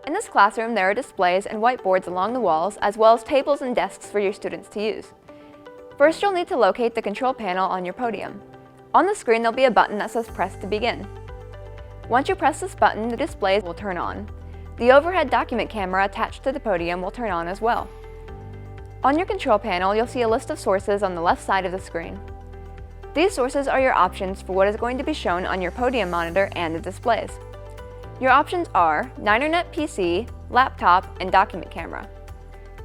In this classroom, there are displays and whiteboards along the walls, as well as tables and desks for your students to use. First, you'll need to locate the control panel on your podium. On the screen, there'll be a button that says Press to Begin. Once you press this button, the displays will turn on. The overhead document camera attached to the podium will turn on as well. On your control panel, you'll see a list of sources on the left side of the screen. These sources are your options for what is going to be shown on your podium monitor and the displays. Your options are Ninernet PC, laptop, and document camera.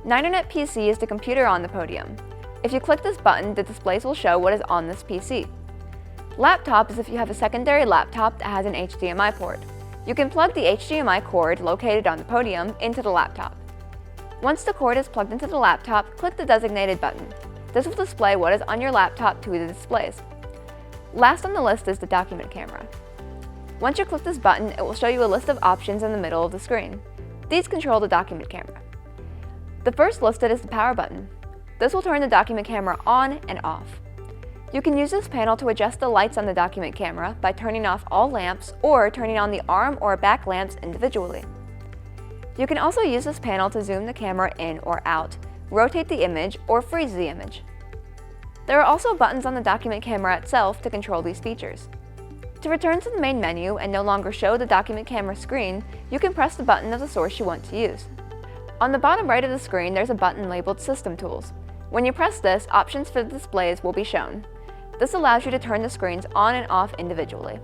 Ninernet PC is the computer on the podium. If you click this button, the displays will show what is on this PC. Laptop is if you have a secondary laptop that has an HDMI port. You can plug the HDMI cord located on the podium into the laptop. Once the cord is plugged into the laptop, click the designated button. This will display what is on your laptop to the displays. Last on the list is the document camera. Once you click this button, it will show you a list of options in the middle of the screen. These control the document camera. The first listed is the power button. This will turn the document camera on and off. You can use this panel to adjust the lights on the document camera by turning off all lamps or turning on the arm or back lamps individually. You can also use this panel to zoom the camera in or out, rotate the image, or freeze the image. There are also buttons on the document camera itself to control these features. To return to the main menu and no longer show the document camera screen, you can press the button of the source you want to use. On the bottom right of the screen, there's a button labeled System Tools. When you press this, options for the displays will be shown. This allows you to turn the screens on and off individually.